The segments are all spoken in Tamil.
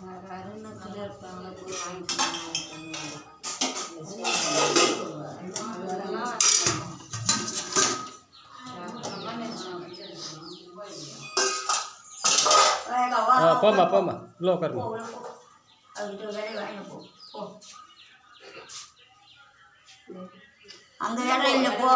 அருணத்தில் இருப்பாங்க போய் போமா போமா உள்ள உட்காருங்க. அந்த இடம் இல்லை போ.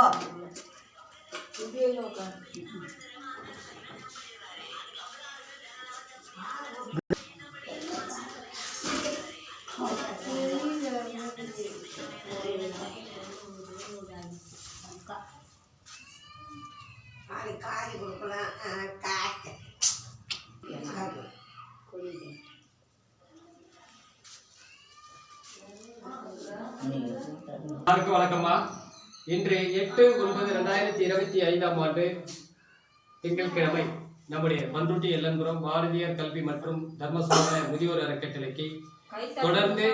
காய் கொடுக்கலாம். வணக்கம்மா. இன்று 8/9/2025 ஆண்டு திங்கட்கிழமை நம்முடைய பண்ருட்டி எல்லன்புரம் பாரதியார் கல்வி மற்றும் தர்மசாலை முதியோர் அறக்கட்டளைக்கு தொடர்ந்து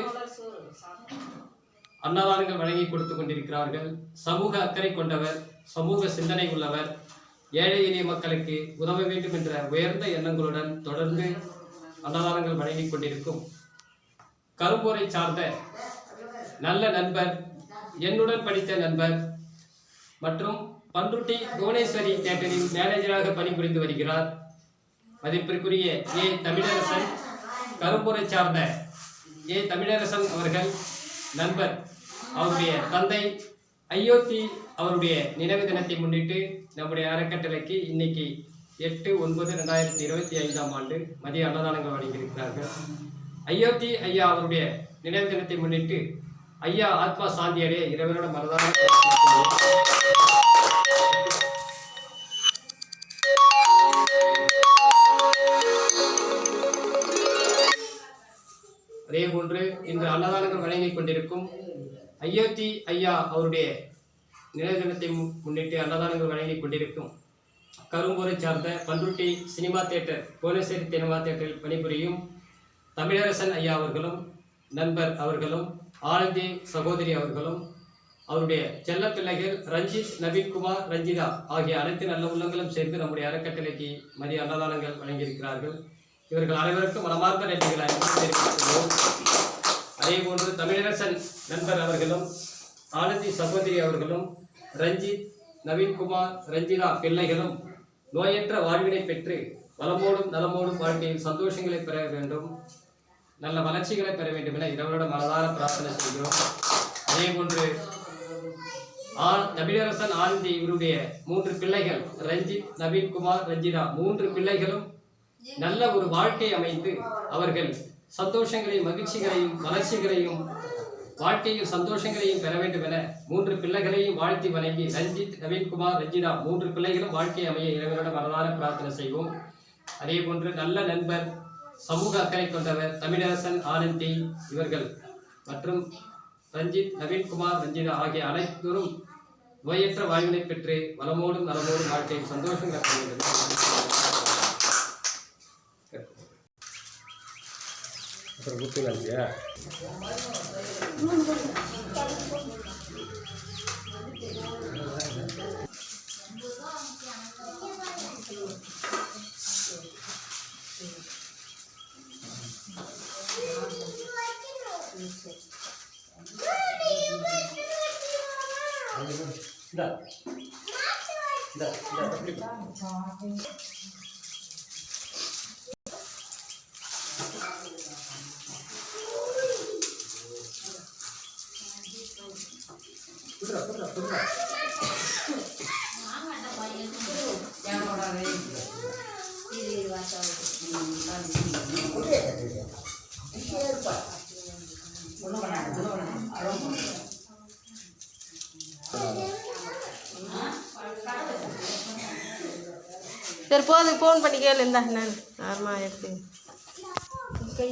அன்னதானங்கள் வழங்கி கொடுத்து கொண்டிருக்கிறார்கள். சமூக அக்கறை கொண்டவர், சமூக சிந்தனை உள்ளவர், ஏழை எளிய மக்களுக்கு உதவ வேண்டும் என்ற உயர்ந்த எண்ணங்களுடன் தொடர்ந்து அன்னதானங்கள் வழங்கி கொண்டிருக்கும் கரும்பூரை சார்ந்த நல்ல நண்பர், என்னுடன் படித்த நண்பர் மற்றும் பண்ருட்டி புவனேஸ்வரி தியேட்டரின் மேனேஜராக பணிபுரிந்து வருகிறார் மதிப்பிற்குரிய ஏ தமிழரசன். கரும்பூரை சார்ந்த ஏ தமிழரசன் அவர்கள் நண்பர், அவருடைய தந்தை அயோத்தி அவருடைய நினைவு தினத்தை முன்னிட்டு நம்முடைய அறக்கட்டளைக்கு இன்னைக்கு 8/9/2025 ஆண்டு மதிய அன்னதானங்கள் வழங்கியிருக்கிறார்கள். அயோத்தி ஐயா அவருடைய நினைவு தினத்தை முன்னிட்டு ஐயா ஆத்மா சாந்தி அடைய இறைவனோட மனதான அதே போன்று இன்று அன்னதானங்கள் வழங்கி கொண்டிருக்கும் அயோத்தி ஐயா அவருடைய நினைவு தினத்தை முன்னிட்டு அன்னதானங்கள் வழங்கி கொண்டிருக்கும் கரும்பூரை சார்ந்த Panruti cinema theatre Bhuvaneswari cinema தியேட்டரில் பணிபுரியும் தமிழரசன் ஐயா அவர்களும் நண்பர் அவர்களும் ஆனந்தி சகோதரி அவர்களும் அவருடைய செல்ல பிள்ளைகள் ரஞ்சித், நவீன்குமார், ரஞ்சிதா ஆகிய அனைத்து நல்ல உள்ளங்களும் சேர்ந்து நம்முடைய அறக்கட்டளைக்கு மதிய அன்னதானங்கள் வழங்கியிருக்கிறார்கள். இவர்கள் அனைவருக்கும் மனமார்ந்த நன்றிகளை தெரிவித்துள்ளோம். அதே போன்று தமிழரசன் நண்பர் அவர்களும் ஆனந்தி சகோதரி அவர்களும் ரஞ்சித், நவீன்குமார், ரஞ்சிதா பிள்ளைகளும் நோயற்ற வாழ்வினை பெற்று வளமோடும் நலமோடும் வாழ்க்கையில் சந்தோஷங்களை பெற வேண்டும், நல்ல வளர்ச்சிகளை பெற வேண்டும் என இறைவனோட மனதார பிரார்த்தனை செய்கிறோம். அதே போன்று தமிழரசன், ஆனந்தி இவருடைய 3 பிள்ளைகள் ரஞ்சித், நவீன்குமார், ரஞ்சிதா 3 பிள்ளைகளும் நல்ல ஒரு வாழ்க்கை அமைந்து அவர்கள் சந்தோஷங்களையும் மகிழ்ச்சிகளையும் வளர்ச்சிகளையும் வாழ்க்கையில் சந்தோஷங்களையும் பெற வேண்டும் என 3 பிள்ளைகளையும் வாழ்த்தி வணங்கி ரஞ்சித், நவீன்குமார், ரஞ்சிதா 3 பிள்ளைகளும் வாழ்க்கை அமைய இறைவனோட மனதார பிரார்த்தனை செய்வோம். அதே போன்று நல்ல நண்பர், சமூக அக்கறை கொண்டவர் தமிழரசன், ஆனந்தி இவர்கள் மற்றும் ரஞ்சித், நவீன்குமார், ரஞ்சிதா ஆகிய அனைவரும் நோயற்ற வாழ்வினை பெற்று வளமோடும் நலமோடும் வாழ்க்கையில் சந்தோஷம் பெற வேண்டும். அப்புறம் குத்துலாம் இல்லையா? சரி போது, ஃபோன் பண்ணி கேளு. இருந்தா நான் ஆர்மா எடுத்து கை